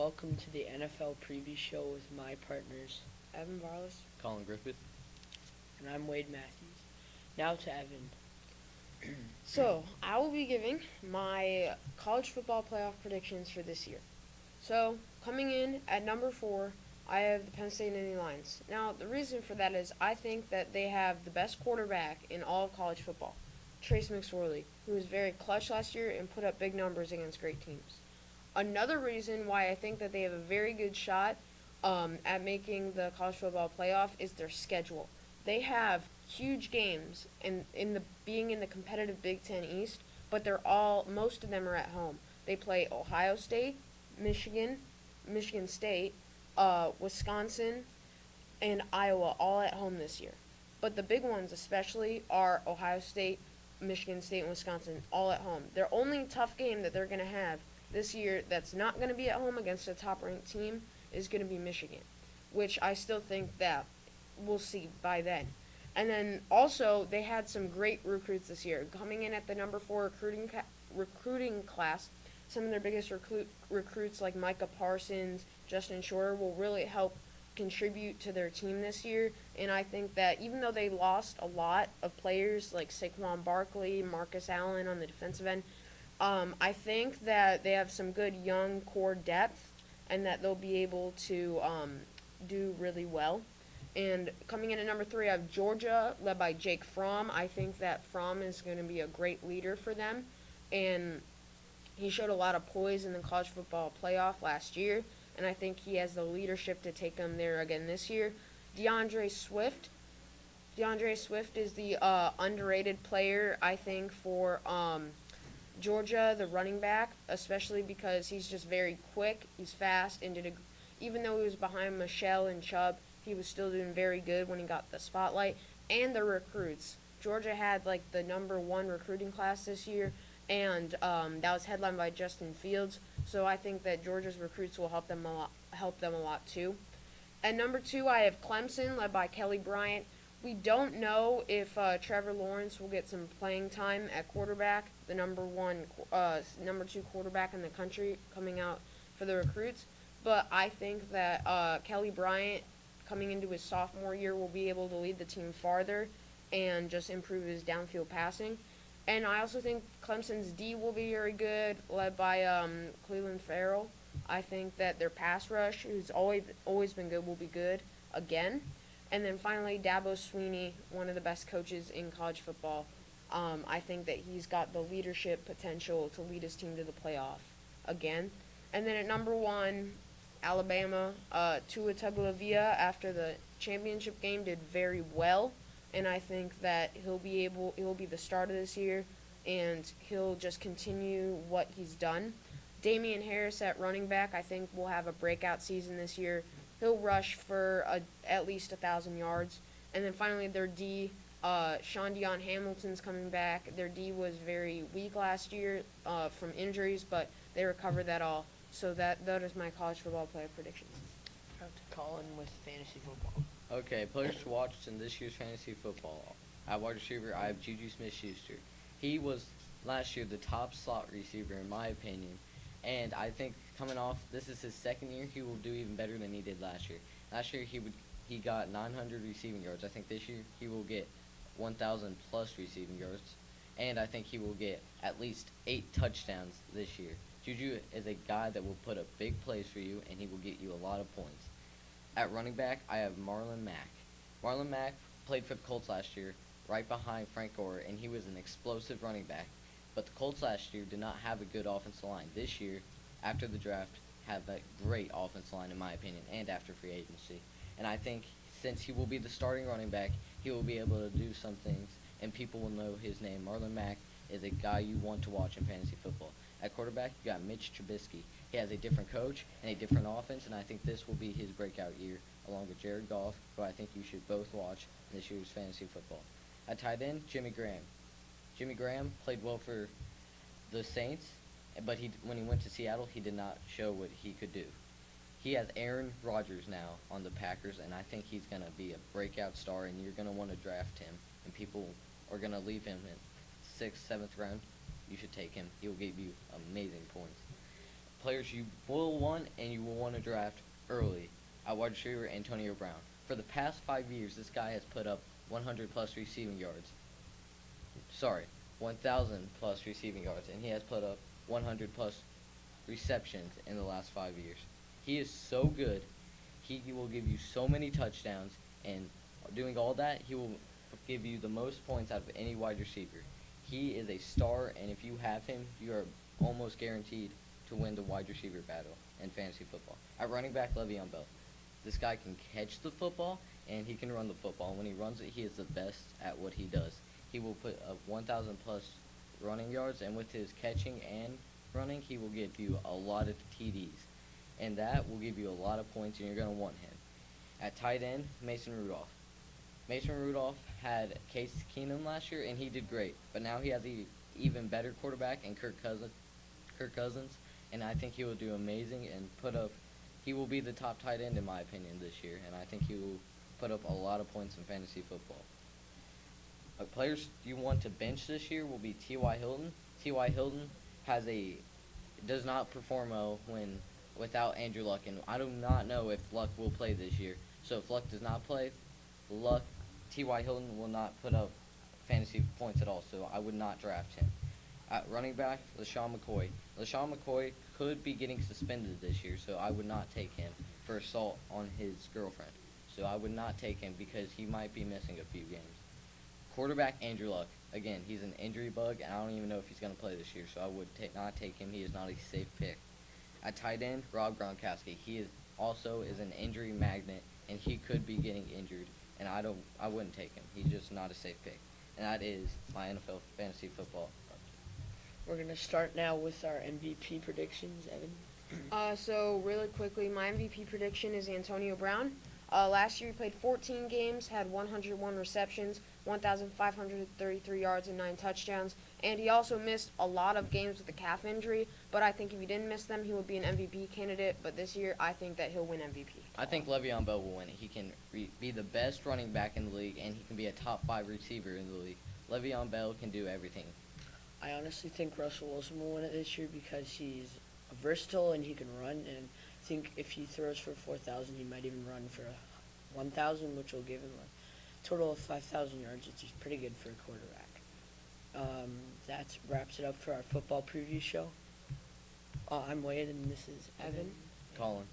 welcome to the NFL preview show with my partners, Evan Varlas, Colin Griffith. and I'm Wade Matthews. Now to Evan. So, I will be giving my college football playoff predictions for this year. So, coming in at number 4, I have the Penn State Nittany Lions. Now, the reason for that is I think that they have the best quarterback in all of college football, Trace McSorley, who was very clutch last year and put up big numbers against great teams. Another reason why I think that they have a very good shot at making the college football playoff is their schedule. They have huge games being in the competitive Big Ten East, but most of them are at home. They play Ohio State, Michigan State, Wisconsin, and Iowa all at home this year. But the big ones especially are Ohio State, Michigan State, and Wisconsin all at home. Their only tough game that they're going to have this year that's not going to be at home against a top-ranked team is going to be Michigan, which I still think that we'll see by then. And then also they had some great recruits this year. Coming in at the number 4 recruiting class, some of their biggest recruits like Micah Parsons, Justin Shorter will really help contribute to their team this year. And I think that even though they lost a lot of players like Saquon Barkley, Marcus Allen on the defensive end, I think that they have some good young core depth and that they'll be able to do really well. And coming in at number 3, I have Georgia, led by Jake Fromm. I think that Fromm is going to be a great leader for them. And he showed a lot of poise in the college football playoff last year. And I think he has the leadership to take them there again this year. DeAndre Swift. DeAndre Swift is the underrated player, I think, for Georgia, the running back, especially because he's just very quick, he's fast, and even though he was behind Michelle and Chubb, he was still doing very good when he got the spotlight. And the recruits. Georgia had like the number 1 recruiting class this year, and that was headlined by Justin Fields. So I think that Georgia's recruits will help them a lot too. At number 2, I have Clemson, led by Kelly Bryant. We don't know if Trevor Lawrence will get some playing time at quarterback, the number 2 quarterback in the country coming out for the recruits. But I think that Kelly Bryant, coming into his sophomore year, will be able to lead the team farther and just improve his downfield passing. And I also think Clemson's D will be very good, led by Cleveland Farrell. I think that their pass rush, who's always been good, will be good again. And then finally, Dabo Swinney, one of the best coaches in college football. I think that he's got the leadership potential to lead his team to the playoff again. And then at number 1, Alabama, Tua Tagovailoa, after the championship game, did very well. And I think that he'll be the starter this year, and he'll just continue what he's done. Damian Harris at running back, I think, will have a breakout season this year. He'll rush for at least 1,000 yards. And then finally, their D, Sean Dion Hamilton's coming back. Their D was very weak last year from injuries, but they recovered that all. So that is my college football player predictions. Now to Colin with fantasy football. Okay, players to watch in this year's fantasy football. At wide receiver, I have Juju Smith-Schuster. He was last year the top slot receiver in my opinion, and I think coming off, this is his second year, he will do even better than he did last year. Last year he got 900 receiving yards. I think this year he will get 1,000 plus receiving yards, and I think he will get at least 8 touchdowns this year. Juju is a guy that will put up big plays for you, and he will get you a lot of points. At running back, I have Marlon Mack. Marlon Mack played for the Colts last year, right behind Frank Gore, and he was an explosive running back. But the Colts last year did not have a good offensive line. This year, after the draft, have a great offensive line in my opinion, and after free agency. And I think since he will be the starting running back, he will be able to do some things, and people will know his name. Marlon Mack is a guy you want to watch in fantasy football. At quarterback, you got Mitch Trubisky. He has a different coach and a different offense, and I think this will be his breakout year, along with Jared Goff, who I think you should both watch in this year's fantasy football. At tight end, Jimmy Graham. Jimmy Graham played well for the Saints, but when he went to Seattle, he did not show what he could do. He has Aaron Rodgers now on the Packers, and I think he's going to be a breakout star, and you're going to want to draft him, and people are going to leave him in 6th, 7th round. You should take him. He will give you amazing points. players you will want and you will want to draft early. At wide receiver, Antonio Brown. For the past 5 years, this guy has put up 100 plus receiving yards. Sorry, 1,000 plus receiving yards, and he has put up 100 plus receptions in the last 5 years. He is so good. He will give you so many touchdowns, and doing all that, he will give you the most points out of any wide receiver. He is a star, and if you have him, you are almost guaranteed to win the wide receiver battle in fantasy football. At running back, Le'Veon Bell. This guy can catch the football, and he can run the football. When he runs it, he is the best at what he does. He will put up 1,000 plus running yards, and with his catching and running, he will give you a lot of TDs. And that will give you a lot of points, and you're going to want him. At tight end, Mason Rudolph. Mason Rudolph had Case Keenum last year, and he did great. But now he has an even better quarterback in Kirk Cousins, and I think he will do amazing and he will be the top tight end in my opinion this year, and I think he will put up a lot of points in fantasy football. Players you want to bench this year will be T.Y. Hilton. T.Y. Hilton does not perform well without Andrew Luck, and I do not know if Luck will play this year. So if Luck does not play, T.Y. Hilton will not put up fantasy points at all, so I would not draft him. At running back, LaShawn McCoy. LaShawn McCoy could be getting suspended this year, so I would not take him for assault on his girlfriend. So I would not take him because he might be missing a few games. Quarterback, Andrew Luck. Again, he's an injury bug, and I don't even know if he's going to play this year, so I would not take him. He is not a safe pick. At tight end, Rob Gronkowski. He also is an injury magnet, and he could be getting injured, and I wouldn't take him. He's just not a safe pick. And that is my NFL fantasy football. We're going to start now with our MVP predictions, Evan. So really quickly, my MVP prediction is Antonio Brown. Last year he played 14 games, had 101 receptions, 1,533 yards and 9 touchdowns, and he also missed a lot of games with a calf injury, but I think if he didn't miss them, he would be an MVP candidate, but this year I think that he'll win MVP. I think Le'Veon Bell will win it. He can be the best running back in the league, and he can be a top 5 receiver in the league. Le'Veon Bell can do everything. I honestly think Russell Wilson will win it this year because he's versatile and he can run, and I think if he throws for 4,000, he might even run for 1,000, which will give him a total of 5,000 yards, which is pretty good for a quarterback. That wraps it up for our football preview show. I'm Wade, and this is Evan. Colin.